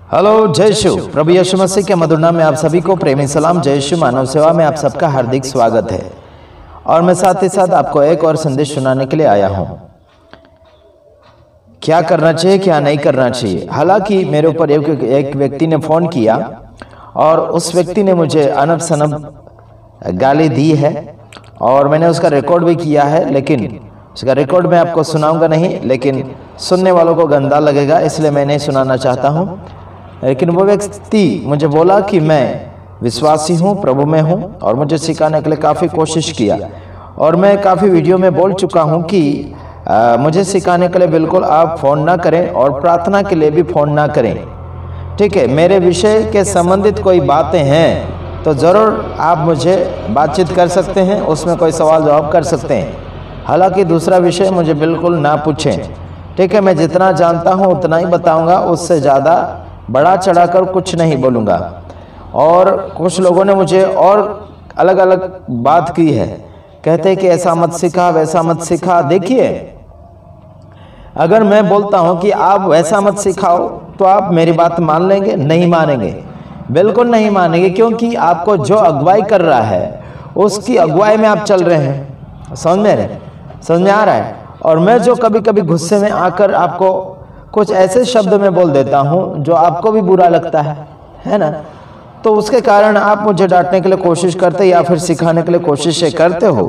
Hello, जय शिव। प्रभु यीशु मसीह के मधुर नाम में आप सभी को प्रेमी सलाम। जय शिव। मानव सेवा में आप सबका हार्दिक स्वागत है और मैं साथ ही साथ आपको एक और संदेश सुनाने के लिए आया हूं। क्या करना चाहिए, क्या नहीं करना चाहिए। हालांकि मेरे ऊपर एक व्यक्ति ने फोन किया और उस व्यक्ति ने मुझे अनब सनब गाली दी है और मैंने उसका रिकॉर्ड भी किया है, लेकिन उसका रिकॉर्ड मैं आपको सुनाऊंगा नहीं, लेकिन सुनने वालों को गंदा लगेगा, इसलिए मैं नहीं सुनाना चाहता हूं। लेकिन वो व्यक्ति मुझे बोला कि मैं विश्वासी हूं, प्रभु में हूं और मुझे सिखाने के लिए काफ़ी कोशिश किया और मैं काफ़ी वीडियो में बोल चुका हूं कि मुझे सिखाने के लिए बिल्कुल आप फ़ोन ना करें और प्रार्थना के लिए भी फ़ोन ना करें। ठीक है, मेरे विषय के संबंधित कोई बातें हैं तो ज़रूर आप मुझे बातचीत कर सकते हैं, उसमें कोई सवाल जवाब कर सकते हैं। हालांकि दूसरा विषय मुझे बिल्कुल ना पूछें। ठीक है, मैं जितना जानता हूं उतना ही बताऊंगा, उससे ज़्यादा बड़ा चढ़ाकर कुछ नहीं बोलूँगा। और कुछ लोगों ने मुझे और अलग अलग बात की है, कहते हैं कि ऐसा मत सिखा, वैसा मत सिखा। देखिए, अगर मैं बोलता हूं कि आप वैसा मत सिखाओ तो आप मेरी बात मान लेंगे? नहीं मानेंगे, बिल्कुल नहीं मानेंगे, क्योंकि आपको जो अगुवाई कर रहा है उसकी अगुवाई में आप चल रहे हैं। समझ में आ रहा है। और मैं जो कभी कभी गुस्से में आकर आपको कुछ ऐसे शब्द में बोल देता हूं जो आपको भी बुरा लगता है ना, तो उसके कारण आप मुझे डांटने के लिए कोशिश करते या फिर सिखाने के लिए कोशिश करते हो।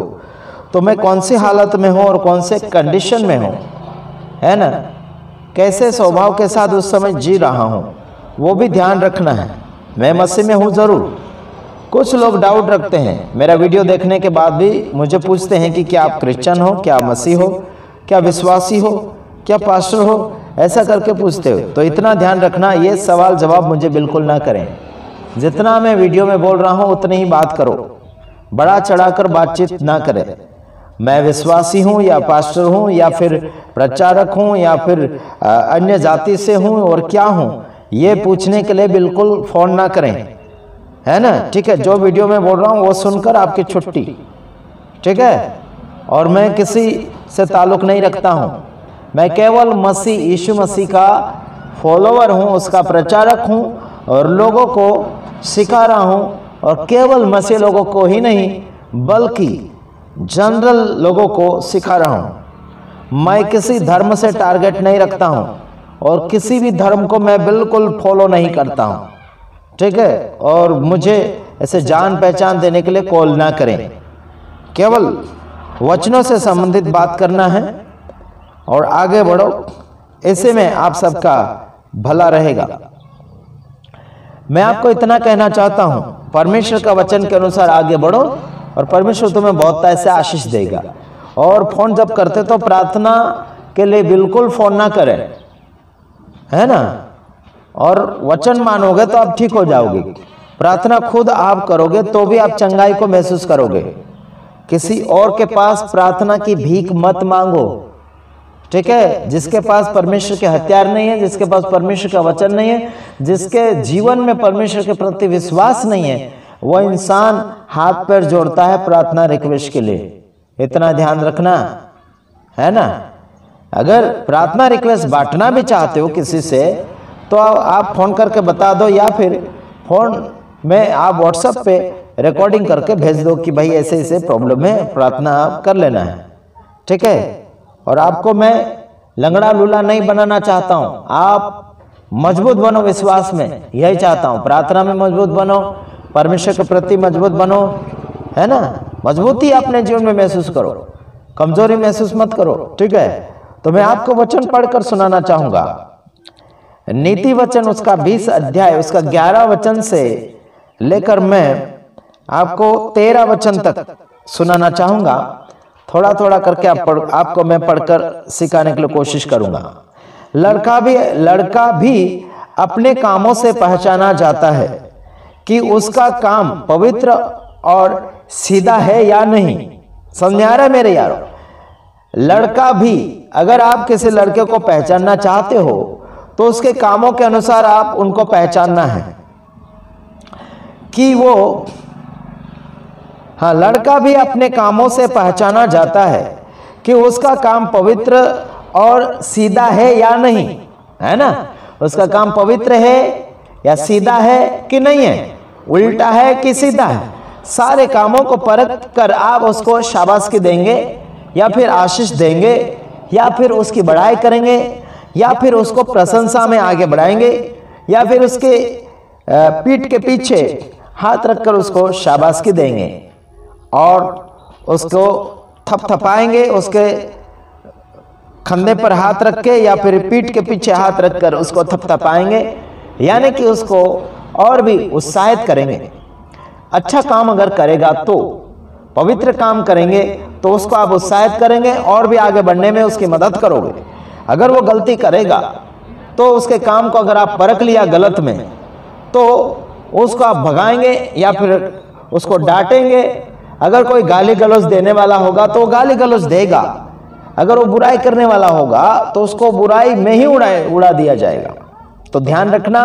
तो मैं कौन सी हालत में हूं और कौन से कंडीशन में हूं, है ना, कैसे स्वभाव के साथ उस समय जी रहा हूं, वो भी ध्यान रखना है। मैं मसीह में हूं जरूर। कुछ लोग डाउट रखते हैं, मेरा वीडियो देखने के बाद भी मुझे पूछते हैं कि क्या आप क्रिश्चियन हो, क्या मसीह हो, क्या विश्वासी हो, क्या पास्टर हो, ऐसा करके पूछते हो। तो इतना ध्यान रखना, ये सवाल जवाब मुझे बिल्कुल ना करें। जितना मैं वीडियो में बोल रहा हूँ उतनी ही बात करो, बड़ा चढ़ाकर बातचीत ना करें। मैं विश्वासी हूँ या पास्टर हूँ या फिर प्रचारक हूँ या फिर अन्य जाति से हूँ और क्या हूँ, ये पूछने के लिए बिल्कुल फ़ोन ना करें, है ना। ठीक है, जो वीडियो में बोल रहा हूँ वो सुनकर आपकी छुट्टी। ठीक है, और मैं किसी से ताल्लुक़ नहीं रखता हूँ, मैं केवल मसीह यीशु मसीह का फॉलोवर हूँ, उसका प्रचारक हूँ और लोगों को सिखा रहा हूँ। और केवल मसीह लोगों को ही नहीं बल्कि जनरल लोगों को सिखा रहा हूँ। मैं किसी धर्म से टारगेट नहीं रखता हूँ और किसी भी धर्म को मैं बिल्कुल फॉलो नहीं करता हूँ। ठीक है, और मुझे ऐसे जान पहचान देने के लिए कॉल ना करें। केवल वचनों से संबंधित बात करना है और आगे बढ़ो, ऐसे में आप सबका भला रहेगा। मैं आपको इतना कहना चाहता हूं, परमेश्वर का वचन के अनुसार आगे बढ़ो और परमेश्वर तुम्हें बहुत ऐसे आशीष देगा। और फोन जब करते तो प्रार्थना के लिए बिल्कुल फोन ना करें, है ना। और वचन मानोगे तो आप ठीक हो जाओगे। प्रार्थना खुद आप करोगे तो भी आप चंगाई को महसूस करोगे। किसी और के पास प्रार्थना की भीख मत मांगो। ठीक है, जिसके पास परमेश्वर के हथियार नहीं है, जिसके पास परमेश्वर का वचन नहीं है, जिसके जीवन में परमेश्वर के प्रति विश्वास नहीं है, वह इंसान हाथ पैर जोड़ता है प्रार्थना रिक्वेस्ट के लिए। इतना ध्यान रखना, है ना। अगर प्रार्थना रिक्वेस्ट बांटना भी चाहते हो किसी से तो आप फोन करके बता दो, या फिर फोन में आप व्हाट्सएप पे रिकॉर्डिंग करके भेज दो कि भाई ऐसे ऐसे प्रॉब्लम है, प्रार्थना आप कर लेना है। ठीक है, और आपको मैं लंगड़ा लूला नहीं बनाना चाहता हूं, आप मजबूत बनो विश्वास में, यही चाहता हूं। प्रार्थना में मजबूत बनो, परमेश्वर के प्रति मजबूत बनो, है ना। मजबूती अपने जीवन में महसूस करो, कमजोरी महसूस मत करो। ठीक है, तो मैं आपको वचन पढ़कर सुनाना चाहूंगा। नीति वचन उसका 20 अध्याय उसका 11 वचन से लेकर मैं आपको 13 वचन तक सुनाना चाहूंगा। थोड़ा थोड़ा करके आपको मैं पढ़कर सिखाने के लिए कोशिश करूंगा। लड़का भी अपने कामों से पहचाना जाता है कि उसका काम पवित्र और सीधा है या नहीं। समझ आ रहा है मेरे यारों? लड़का भी, अगर आप किसी लड़के को पहचानना चाहते हो तो उसके कामों के अनुसार आप उनको पहचानना है कि वो, हाँ, लड़का भी अपने कामों से पहचाना जाता है कि उसका काम पवित्र और सीधा है या नहीं, है ना। उसका काम पवित्र है या सीधा है कि नहीं है, उल्टा है कि सीधा है, सारे कामों को परख कर आप उसको शाबाशी देंगे या फिर आशीष देंगे या फिर उसकी बड़ाई करेंगे या फिर उसको प्रशंसा में आगे बढ़ाएंगे या फिर उसके पीठ के पीछे हाथ रखकर उसको शाबाशी देंगे और उसको थपथपाएंगे, उसके कंधे पर हाथ रख के या फिर पीठ के पीछे हाथ रखकर उसको थपथपाएंगे, यानी कि उसको और भी उत्साहित करेंगे। अच्छा काम अगर करेगा तो, पवित्र काम करेंगे तो उसको आप उत्साहित करेंगे और भी आगे बढ़ने में उसकी मदद करोगे। अगर वो गलती करेगा तो उसके काम को अगर आप परख लिया गलत में तो उसको आप भगाएंगे या फिर उसको डांटेंगे। अगर कोई गाली गलौज देने वाला होगा तो गाली गलौज देगा, अगर वो बुराई करने वाला होगा तो उसको बुराई में ही उड़ा दिया जाएगा। तो ध्यान रखना,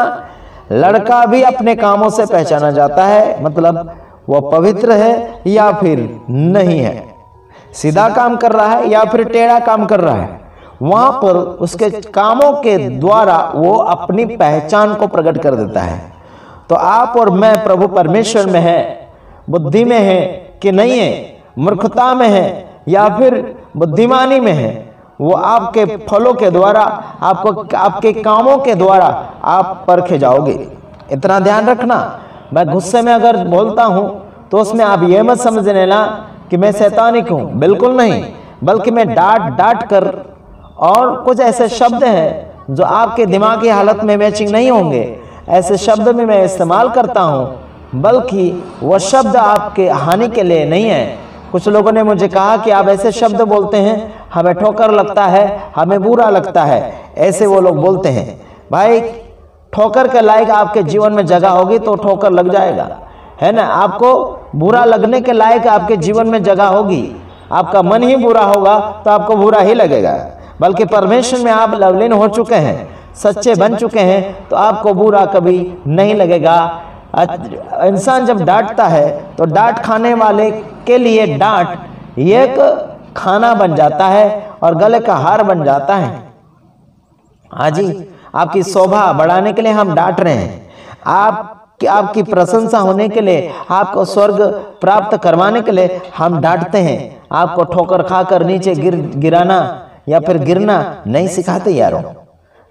लड़का भी अपने कामों से पहचाना जाता है, मतलब वो पवित्र है या फिर नहीं है, सीधा काम कर रहा है या फिर टेढ़ा काम कर रहा है। वहां पर उसके कामों के द्वारा वो अपनी पहचान को प्रकट कर देता है। तो आप और मैं प्रभु परमेश्वर में है, बुद्धि में है कि नहीं है, मूर्खता में है या फिर बुद्धिमानी में है, वो आपके फलों के द्वारा, आपको आपके कामों के द्वारा आप परखे जाओगे। इतना ध्यान रखना, मैं गुस्से में अगर बोलता हूं तो उसमें आप ये मत समझ लेना कि मैं शैतानिक हूं, बिल्कुल नहीं, बल्कि मैं डांट कर, और कुछ ऐसे शब्द हैं जो आपके दिमागी हालत में मैचिंग नहीं होंगे, ऐसे शब्द भी मैं इस्तेमाल करता हूं, बल्कि वह शब्द आपके हानि के लिए नहीं है। कुछ लोगों ने मुझे कहा कि आप ऐसे शब्द बोलते हैं, हमें ठोकर लगता है, हमें बुरा लगता है, ऐसे वो लोग बोलते हैं। भाई, ठोकर के लायक आपके जीवन में जगह होगी तो ठोकर लग जाएगा, है ना। आपको बुरा लगने के लायक आपके जीवन में जगह होगी, आपका मन ही बुरा होगा तो आपको बुरा ही लगेगा। बल्कि परमेश्वर में आप लवलीन हो चुके हैं, सच्चे बन चुके हैं, तो आपको बुरा कभी नहीं लगेगा। इंसान जब डांटता है तो डांट खाने वाले के लिए डांट एक खाना बन जाता है और गले का हार बन जाता है। हाँ जी, आपकी शोभा बढ़ाने के लिए हम डांट रहे हैं, आपकी प्रशंसा होने के लिए, आपको स्वर्ग प्राप्त करवाने के लिए हम डांटते हैं। आपको ठोकर खाकर नीचे गिराना या फिर गिरना नहीं सिखाते यारों।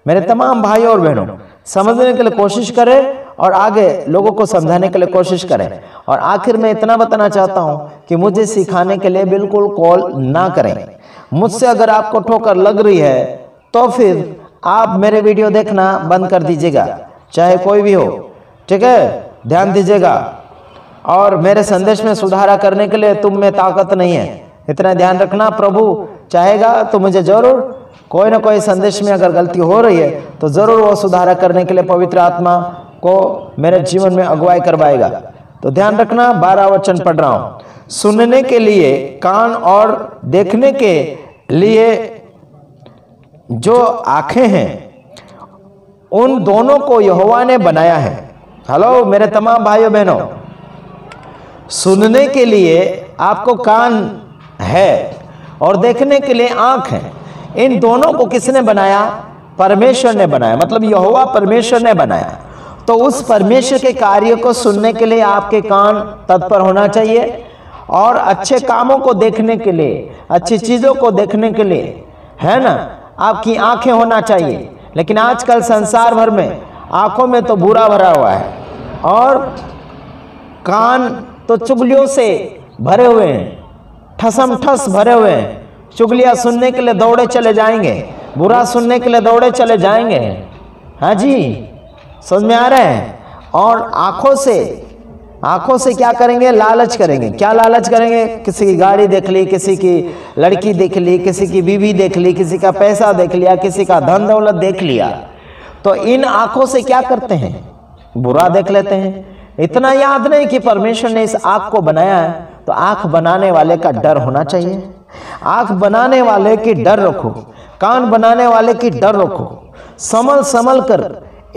मेरे तमाम भाइयों और बहनों, समझने के लिए कोशिश करें और आगे लोगों को समझाने के लिए कोशिश करें। और आखिर में इतना बताना चाहता हूं कि मुझे सिखाने के लिए बिल्कुल कॉल ना करें। मुझसे अगर आपको ठोकर लग रही है तो फिर आप मेरे वीडियो देखना बंद कर दीजिएगा, चाहे कोई भी हो, ठीक है, ध्यान दीजिएगा। और मेरे संदेश में सुधारा करने के लिए तुम में ताकत नहीं है, इतना ध्यान रखना। प्रभु चाहेगा तो मुझे जरूर कोई ना कोई संदेश में अगर गलती हो रही है तो जरूर वो सुधारा करने के लिए पवित्र आत्मा को मेरे जीवन में अगुवाई करवाएगा। तो ध्यान रखना, 12 वचन पढ़ रहा हूं। सुनने के लिए कान और देखने के लिए जो आंखें हैं, उन दोनों को यहोवा ने बनाया है। हेलो मेरे तमाम भाइयों बहनों, सुनने के लिए आपको कान है और देखने के लिए आंख है। इन दोनों को किसने बनाया? परमेश्वर ने बनाया, मतलब यहोवा परमेश्वर ने बनाया। तो उस परमेश्वर के कार्य को सुनने के लिए आपके कान तत्पर होना चाहिए और अच्छे कामों को देखने के लिए, अच्छी चीजों को देखने के लिए, है ना, आपकी आंखें होना चाहिए। लेकिन आजकल संसार भर में आंखों में तो बुरा भरा हुआ है और कान तो चुगलियों से भरे हुए हैं, ठसम ठस भरे हुए हैं। चुगलियां सुनने के लिए दौड़े चले जाएंगे, बुरा सुनने के लिए दौड़े चले जाएंगे। हाँ जी, समझ में आ रहा है। और आंखों से क्या करेंगे? लालच करेंगे। क्या लालच करेंगे? किसी की गाड़ी देख ली, किसी की लड़की देख ली, किसी की बीवी देख ली, किसी का पैसा देख लिया, किसी का धन दौलत देख लिया। तो इन आंखों से क्या करते हैं? बुरा देख लेते हैं। इतना याद नहीं कि परमेश्वर ने इस आंख को बनाया है, तो आंख बनाने वाले का डर होना चाहिए। आंख बनाने वाले की डर रखो, कान बनाने वाले की डर रखो। संभल कर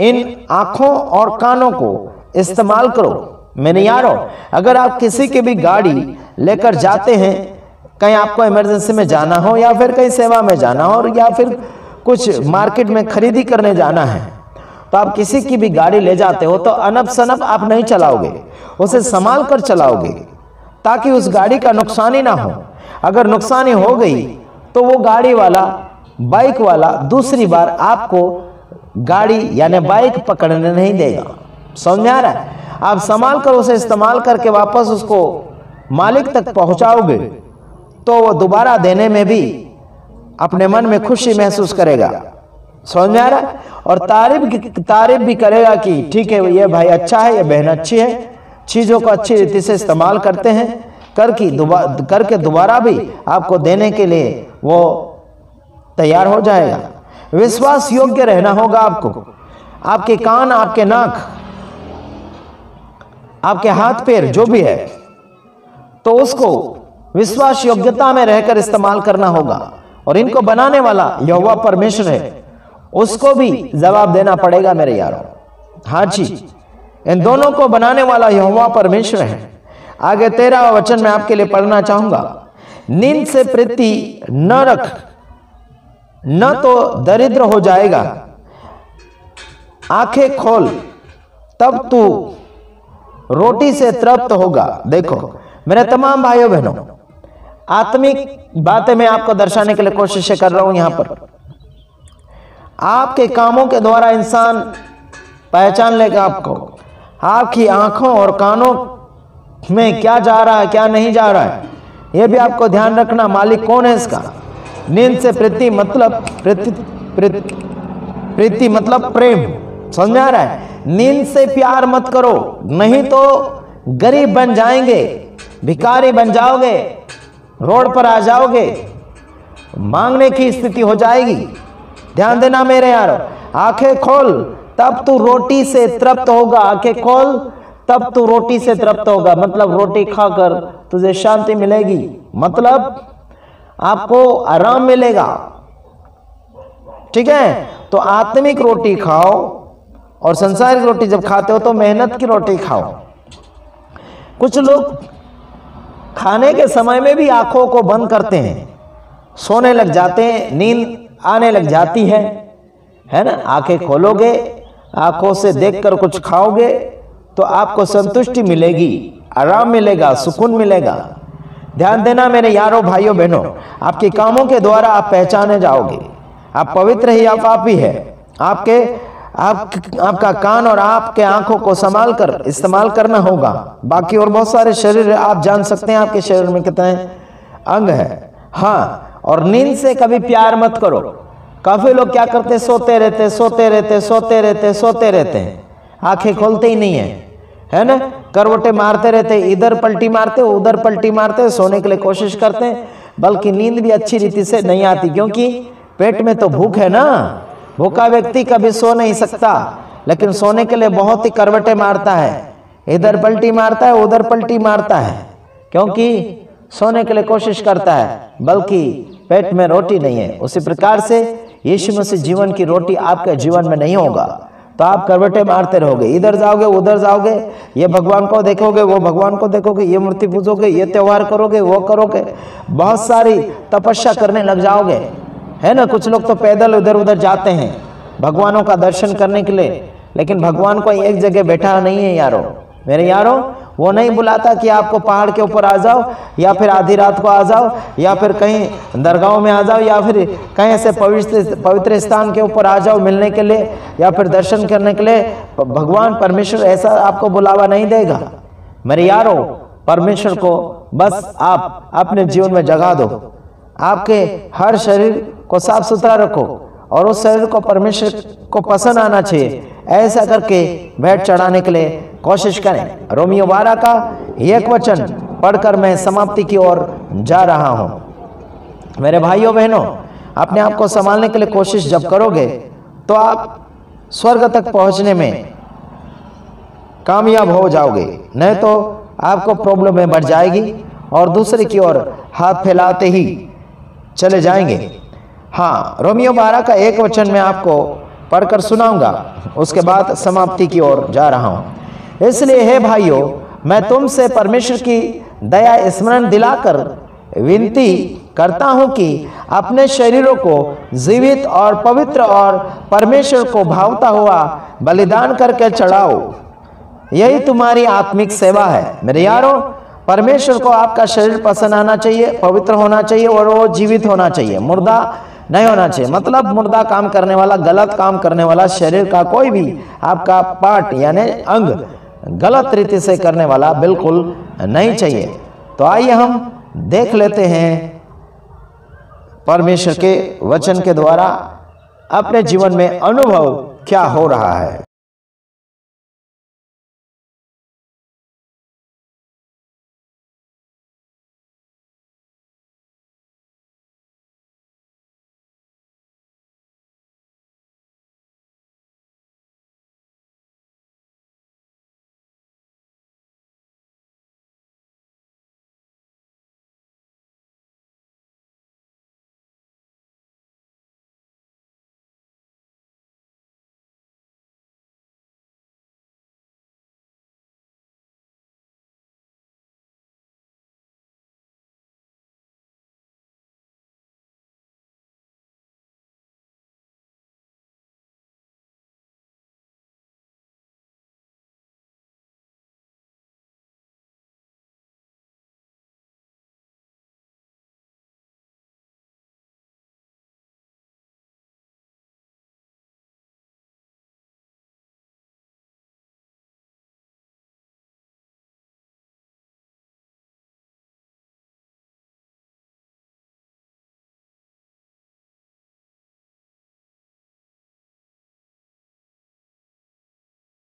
इन आंखों और कानों को इस्तेमाल करो। मेरे यारों, अगर आप किसी की भी गाड़ी लेकर जाते हैं, कहीं आपको इमरजेंसी में जाना हो या फिर कहीं सेवा में जाना हो या फिर कुछ मार्केट में खरीदी करने जाना है, तो आप किसी की भी गाड़ी ले जाते हो तो अनप शनप आप नहीं चलाओगे, उसे संभाल कर चलाओगे ताकि उस गाड़ी का नुकसान ही ना हो। अगर नुकसान ही हो गई तो वो गाड़ी वाला, बाइक वाला दूसरी बार आपको गाड़ी यानी बाइक पकड़ने नहीं देगा। समझ में आ रहा है? आप संभाल कर उसे इस्तेमाल करके वापस उसको मालिक तक पहुंचाओगे तो वो दोबारा देने में भी अपने मन में खुशी महसूस करेगा। समझ में आ रहा है? और तारीफ भी करेगा कि ठीक है, ये भाई अच्छा है, ये बहन अच्छी है, चीज़ों को अच्छी रीति से इस्तेमाल करते हैं, करके दोबारा भी आपको देने के लिए वो तैयार हो जाएगा। विश्वास योग्य रहना होगा आपको। आपके कान, आपके नाक, आपके हाथ पैर जो भी है, तो उसको विश्वास योग्यता में रहकर इस्तेमाल करना होगा। और इनको बनाने वाला यहोवा परमेश्वर है, उसको भी जवाब देना पड़ेगा मेरे यारों। हाँ जी, इन दोनों को बनाने वाला यहोवा परमेश्वर है। आगे 13वां वचन में आपके लिए पढ़ना चाहूंगा। नींद से प्रीति न रख, न तो दरिद्र हो जाएगा। आंखें खोल तब तू रोटी से तृप्त होगा। देखो मेरे तमाम भाइयों बहनों, आत्मिक बातें मैं आपको दर्शाने के लिए कोशिश कर रहा हूं। यहां पर आपके कामों के द्वारा इंसान पहचान लेगा आपको। आपकी आंखों और कानों में क्या जा रहा है, क्या नहीं जा रहा है, यह भी आपको ध्यान रखना। मालिक कौन है इसका? नींद से प्रीति मतलब प्रीति मतलब प्रेम। समझ में आ रहा है? नींद से प्यार मत करो, नहीं तो गरीब बन जाएंगे, भिखारी बन जाओगे, रोड पर आ जाओगे, मांगने की स्थिति हो जाएगी। ध्यान देना मेरे यारो। आंखें खोल तब तू रोटी से तृप्त होगा। आंखें खोल तब तू रोटी से तृप्त होगा, मतलब रोटी खाकर तुझे शांति मिलेगी, मतलब आपको आराम मिलेगा। ठीक है? तो आत्मिक रोटी खाओ, और संसारिक रोटी जब खाते हो तो मेहनत की रोटी खाओ। कुछ लोग खाने के समय में भी आंखों को बंद करते हैं, सोने लग जाते हैं, नींद आने लग जाती है ना? आंखें खोलोगे, आंखों से देखकर कुछ खाओगे तो आपको संतुष्टि मिलेगी, आराम मिलेगा, सुकून मिलेगा। ध्यान देना मेरे यारों, भाइयों, बहनों, आपके कामों के द्वारा आप पहचाने जाओगे। आप पवित्र ही आप ही है। आपका कान और आपके आंखों को संभाल कर इस्तेमाल करना होगा। बाकी और बहुत सारे शरीर आप जान सकते हैं आपके शरीर में कितने अंग है। हाँ, और नींद से कभी प्यार मत करो। काफी लोग क्या करते, सोते रहते हैं, आंखें खोलते ही नहीं है ना? करवटे मारते रहते, इधर पलटी मारते, उधर पलटी मारते, सोने के लिए कोशिश करते हैं, बल्कि नींद भी अच्छी रीति से नहीं आती, क्योंकि पेट में तो भूख है ना। भूखा व्यक्ति कभी सो नहीं सकता, लेकिन सोने के लिए बहुत ही करवटे मारता है, इधर पलटी मारता है, उधर पलटी मारता है, क्योंकि सोने के लिए कोशिश करता है, बल्कि पेट में रोटी नहीं है। उसी प्रकार से यीशु मसीह जीवन की रोटी आपके जीवन में नहीं होगा तो आप करवटे मारते रहोगे, इधर जाओगे, उधर जाओगे, ये भगवान को देखोगे, वो भगवान को देखोगे, ये मूर्ति पूजोगे, ये त्योहार करोगे, वो करोगे, बहुत सारी तपस्या करने लग जाओगे, है ना? कुछ लोग तो पैदल इधर उधर जाते हैं भगवानों का दर्शन करने के लिए, लेकिन भगवान को एक जगह बैठा नहीं है यारों, मेरे यारों। वो नहीं बुलाता कि आपको पहाड़ के ऊपर आ जाओ, या फिर आधी रात को आ जाओ, या फिर कहीं दरगाह में आ जाओ, या फिर कहीं ऐसे पवित्र स्थान के ऊपर आ जाओ मिलने के लिए, या फिर दर्शन करने के लिए। भगवान परमेश्वर ऐसा आपको बुलावा नहीं देगा मेरे यारों। परमेश्वर को बस आप अपने जीवन में जगा दो। आपके हर शरीर को साफ सुथरा रखो, और उस शरीर को परमेश्वर को पसंद आना चाहिए। ऐसा करके भेंट चढ़ाने के लिए कोशिश करें। रोमियो 12 का 1 वचन पढ़कर मैं समाप्ति की ओर जा रहा हूं। मेरे भाइयों बहनों, अपने आप को संभालने के लिए कोशिश जब करोगे तो आप स्वर्ग तक पहुंचने में कामयाब हो जाओगे, नहीं तो आपको प्रॉब्लम में बढ़ जाएगी और दूसरे की ओर हाथ फैलाते ही चले जाएंगे। हाँ, रोमियो 12 का 1 वचन मैं आपको पढ़कर सुनाऊंगा, उसके बाद समाप्ति की ओर जा रहा हूं। इसलिए हे भाइयों, मैं तुमसे परमेश्वर की दया स्मरण दिलाकर विनती करता हूं कि अपने शरीरों को जीवित और पवित्र और परमेश्वर को भावता हुआ बलिदान करके चढ़ाओ। यही तुम्हारी आत्मिक सेवा है। मेरे यारों, परमेश्वर को आपका शरीर पसंद आना चाहिए, पवित्र होना चाहिए और वो जीवित होना चाहिए, मुर्दा नहीं होना चाहिए। मतलब मुर्दा काम करने वाला, गलत काम करने वाला, शरीर का कोई भी आपका पार्ट यानी अंग गलत रीति से करने वाला बिल्कुल नहीं चाहिए। तो आइए हम देख लेते हैं परमेश्वर के वचन के द्वारा अपने जीवन में अनुभव क्या हो रहा है।